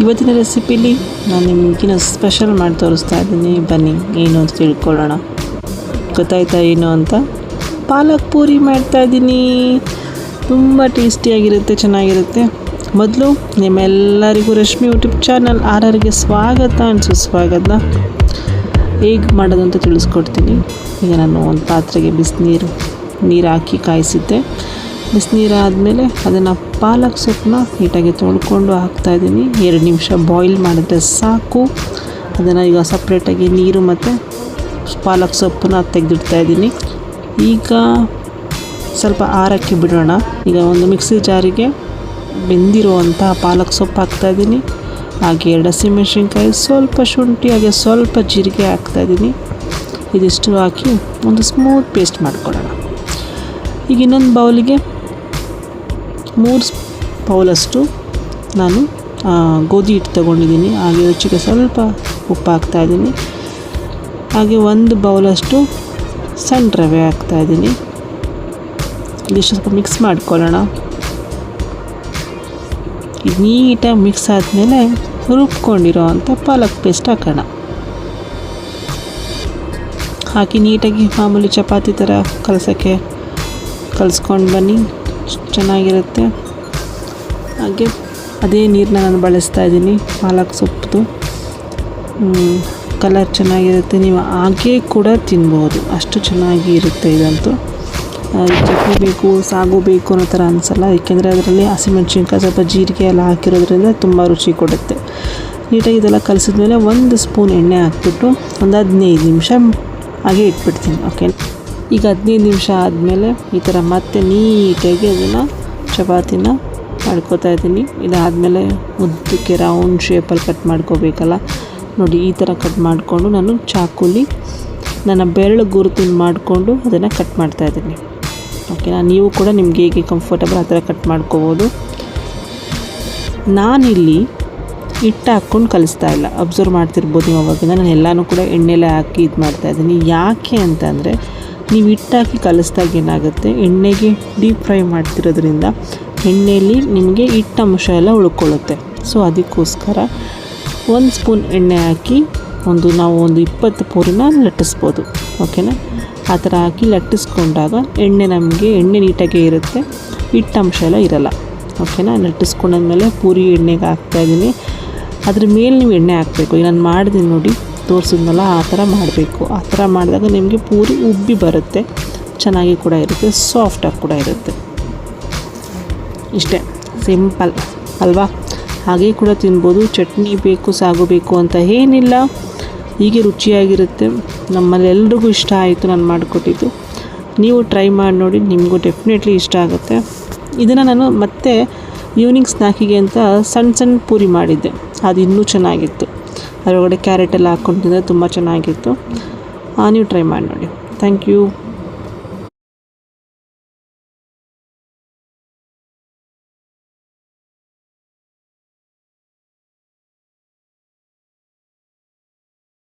ಇವತ್ತಿನ ರೆಸಿಪಿಲಿ ನಾನು ನಿಮಗಿನ ಸ್ಪೆಷಲ್ ಮಾಡಿ ತೋರಿಸ್ತಾ ಇದ್ದೀನಿ. ಬನ್ನಿ ಏನು ಅಂತ ತಿಳ್ಕೊಳ್ಳೋಣ. ಗೊತ್ತಾಯ್ತಾ ಏನು ಅಂತ? ಪಾಲಕ್ ಪೂರಿ ಮಾಡ್ತಾಯಿದ್ದೀನಿ. ತುಂಬ ಟೇಸ್ಟಿಯಾಗಿರುತ್ತೆ, ಚೆನ್ನಾಗಿರುತ್ತೆ. ಮೊದಲು ನಿಮ್ಮೆಲ್ಲರಿಗೂ ರಶ್ಮಿ ಯೂಟ್ಯೂಬ್ ಚಾನಲ್ ಆರ್ಆರ್ಗೆ ಸ್ವಾಗತ ಸುಸ್ವಾಗತ. ಹೇಗೆ ಮಾಡೋದು ಅಂತ ತಿಳಿಸ್ಕೊಡ್ತೀನಿ. ಈಗ ನಾನು ಒಂದು ಪಾತ್ರೆಗೆ ನೀರು ಹಾಕಿ ಕಾಯಿಸಿದ್ದೆ. ಬಿಸಿನೀರು ಆದಮೇಲೆ ಅದನ್ನು ಪಾಲಕ್ ಸೊಪ್ಪನ್ನ ನೀಟಾಗಿ ತೊಳ್ಕೊಂಡು ಹಾಕ್ತಾಯಿದ್ದೀನಿ. 2 ನಿಮಿಷ ಬಾಯ್ಲ್ ಮಾಡಿದ್ರೆ ಸಾಕು. ಅದನ್ನು ಈಗ ಸಪ್ರೇಟಾಗಿ ನೀರು ಮತ್ತು ಪಾಲಕ್ ಸೊಪ್ಪನ್ನ ತೆಗೆದಿಡ್ತಾಯಿದ್ದೀನಿ. ಈಗ ಸ್ವಲ್ಪ ಆರಕ್ಕೆ ಬಿಡೋಣ. ಈಗ ಒಂದು ಮಿಕ್ಸಿ ಜಾರಿಗೆ ಬೆಂದಿರುವಂಥ ಪಾಲಕ್ ಸೊಪ್ಪು ಹಾಕ್ತಾಯಿದ್ದೀನಿ. ಹಾಗೆ 2 ಹಸಿಮೆಣಸಿನ್ಕಾಯಿ, ಸ್ವಲ್ಪ ಶುಂಠಿ, ಹಾಗೆ ಸ್ವಲ್ಪ ಜೀರಿಗೆ ಹಾಕ್ತಾಯಿದ್ದೀನಿ. ಇದಿಷ್ಟು ಹಾಕಿ ಒಂದು ಸ್ಮೂತ್ ಪೇಸ್ಟ್ ಮಾಡ್ಕೊಳ್ಳೋಣ. ಈಗ ಇನ್ನೊಂದು ಬೌಲಿಗೆ 3 ಬೌಲಷ್ಟು ನಾನು ಗೋಧಿ ಹಿಟ್ಟು ತೊಗೊಂಡಿದ್ದೀನಿ. ಹಾಗೆ ರುಚಿಗೆ ಸ್ವಲ್ಪ ಉಪ್ಪು ಹಾಕ್ತಾಯಿದ್ದೀನಿ. ಹಾಗೆ 1 ಬೌಲಷ್ಟು ಸಣ್ಣ ರವೆ ಹಾಕ್ತಾಯಿದ್ದೀನಿ. ಇದಿಷ್ಟು ಸ್ವಲ್ಪ ಮಿಕ್ಸ್ ಮಾಡ್ಕೊಳ್ಳೋಣ. ಇದು ನೀಟಾಗಿ ಮಿಕ್ಸ್ ಆದಮೇಲೆ ರುಬ್ಕೊಂಡಿರೋ ಅಂಥ ಪಾಲಕ್ ಪೇಸ್ಟ್ ಹಾಕೋಣ. ಹಾಕಿ ನೀಟಾಗಿ ಮಾಮೂಲಿ ಚಪಾತಿ ಥರ ಕಲಿಸ್ಕೊಂಡು ಬನ್ನಿ, ಚೆನ್ನಾಗಿರುತ್ತೆ. ಹಾಗೆ ಅದೇ ನೀರನ್ನ ನಾನು ಬಳಸ್ತಾ ಇದ್ದೀನಿ. ಪಾಲಕ್ ಸೊಪ್ಪು ಕಲರ್ ಚೆನ್ನಾಗಿರುತ್ತೆ. ನೀವು ಹಾಗೇ ಕೂಡ ತಿನ್ಬೋದು, ಅಷ್ಟು ಚೆನ್ನಾಗಿ ಇರುತ್ತೆ. ಇದಂತೂ ಚಟ್ನಿ ಬೇಕು, ಸಾಗು ಬೇಕು ಅನ್ನೋ ಥರ ಅನಿಸಲ್ಲ. ಏಕೆಂದರೆ ಅದರಲ್ಲಿ ಹಸಿಮೆಣ್ಸಿನ್ಕಾಯಿ, ಸ್ವಲ್ಪ ಜೀರಿಗೆ ಎಲ್ಲ ಹಾಕಿರೋದ್ರಿಂದ ತುಂಬ ರುಚಿ ಕೊಡುತ್ತೆ. ನೀಟಾಗಿ ಇದೆಲ್ಲ ಕಲಿಸಿದ್ಮೇಲೆ 1 ಸ್ಪೂನ್ ಎಣ್ಣೆ ಹಾಕ್ಬಿಟ್ಟು ಒಂದು 15 ನಿಮಿಷ ಹಾಗೆ ಇಟ್ಬಿಡ್ತೀನಿ. ಓಕೆ, ಈಗ 15 ನಿಮಿಷ ಆದಮೇಲೆ ಈ ಥರ ಮತ್ತೆ ನೀಟಾಗಿ ಅದನ್ನು ಚಪಾತಿನ ಮಾಡ್ಕೋತಾ ಇದ್ದೀನಿ. ಇದಾದಮೇಲೆ ಉದ್ದಕ್ಕೆ ರೌಂಡ್ ಶೇಪಲ್ಲಿ ಕಟ್ ಮಾಡ್ಕೋಬೇಕಲ್ಲ. ನೋಡಿ, ಈ ಥರ ಕಟ್ ಮಾಡಿಕೊಂಡು ನಾನು ಚಾಕುಲಿ ನನ್ನ ಬೆರಳು ಗುರುತನ್ನು ಮಾಡಿಕೊಂಡು ಅದನ್ನು ಕಟ್ ಮಾಡ್ತಾಯಿದ್ದೀನಿ. ಓಕೆನಾ? ನೀವು ಕೂಡ ನಿಮ್ಗೆ ಹೇಗೆ ಕಂಫರ್ಟಬಲ್ ಆ ಥರ ಕಟ್ ಮಾಡ್ಕೋಬೋದು. ನಾನಿಲ್ಲಿ ಹಿಟ್ಟು ಹಾಕ್ಕೊಂಡು ಕಲಿಸ್ತಾ ಇಲ್ಲ. ಅಬ್ಸರ್ವ್ ಮಾಡ್ತಿರ್ಬೋದು ನೀವು. ಅವಾಗಿಂದ ನಾನು ಎಲ್ಲನೂ ಕೂಡ ಎಣ್ಣೆಲೆ ಹಾಕಿ ಇದು ಮಾಡ್ತಾಯಿದ್ದೀನಿ. ಯಾಕೆ ಅಂತಂದರೆ, ನೀವು ಹಿಟ್ಟು ಹಾಕಿ ಕಲಿಸ್ದಾಗ ಏನಾಗುತ್ತೆ, ಎಣ್ಣೆಗೆ ಡೀಪ್ ಫ್ರೈ ಮಾಡ್ತಿರೋದ್ರಿಂದ ಎಣ್ಣೆಯಲ್ಲಿ ನಿಮಗೆ ಹಿಟ್ಟು ಅಂಶ ಎಲ್ಲ ಉಳ್ಕೊಳ್ಳುತ್ತೆ. ಸೊ ಅದಕ್ಕೋಸ್ಕರ 1 ಸ್ಪೂನ್ ಎಣ್ಣೆ ಹಾಕಿ ನಾವು ಒಂದು 20 ಪೂರಿನ ಲಟ್ಟಿಸ್ಬೋದು. ಓಕೆನಾ? ಆ ಥರ ಹಾಕಿ ಲಟ್ಟಿಸ್ಕೊಂಡಾಗ ಎಣ್ಣೆ ನೀಟಾಗೇ ಇರುತ್ತೆ, ಹಿಟ್ಟು ಅಂಶ ಎಲ್ಲ ಇರಲ್ಲ. ಓಕೆನಾ? ಲಟ್ಟಿಸ್ಕೊಂಡಾದ್ಮೇಲೆ ಪೂರಿ ಎಣ್ಣೆಗೆ ಹಾಕ್ತಾಯಿದ್ದೀನಿ. ಅದ್ರ ಮೇಲೆ ನೀವು ಎಣ್ಣೆ ಹಾಕಬೇಕು. ಈಗ ನಾನು ಮಾಡಿದ್ದೀನಿ ನೋಡಿ, ತೋರಿಸಿದ್ನಲ್ಲ, ಆ ಥರ ಮಾಡಬೇಕು. ಆ ಥರ ಮಾಡಿದಾಗ ನಿಮಗೆ ಪೂರಿ ಉಬ್ಬಿ ಬರುತ್ತೆ, ಚೆನ್ನಾಗಿ ಕೂಡ ಇರುತ್ತೆ, ಸಾಫ್ಟಾಗಿ ಕೂಡ ಇರುತ್ತೆ. ಇಷ್ಟೇ, ಸಿಂಪಲ್ ಅಲ್ವಾ? ಹಾಗೆ ಕೂಡ ತಿನ್ಬೋದು. ಚಟ್ನಿ ಬೇಕು, ಸಾಗು ಬೇಕು ಅಂತ ಏನಿಲ್ಲ, ಹೀಗೆ ರುಚಿಯಾಗಿರುತ್ತೆ. ನಮ್ಮಲ್ಲೆಲ್ರಿಗೂ ಇಷ್ಟ ಆಯಿತು ನಾನು ಮಾಡಿಕೊಟ್ಟಿದ್ದು. ನೀವು ಟ್ರೈ ಮಾಡಿ ನೋಡಿ, ನಿಮಗೂ ಡೆಫಿನೆಟ್ಲಿ ಇಷ್ಟ ಆಗುತ್ತೆ. ಇದನ್ನು ನಾನು ಮತ್ತೆ ಈವ್ನಿಂಗ್ ಸ್ನ್ಯಾಕಿಗೆ ಅಂತ ಸಣ್ಣ ಪೂರಿ ಮಾಡಿದ್ದೆ. ಅದು ಇನ್ನೂ ಚೆನ್ನಾಗಿತ್ತು. ಅದರೊಳಗಡೆ ಕ್ಯಾರೆಟ್ ಎಲ್ಲ ಹಾಕ್ಕೊಂಡು ತಿಂದರೆ ತುಂಬ ಚೆನ್ನಾಗಿತ್ತು. ನೀವು ಟ್ರೈ ಮಾಡಿ ನೋಡಿ. Thank you.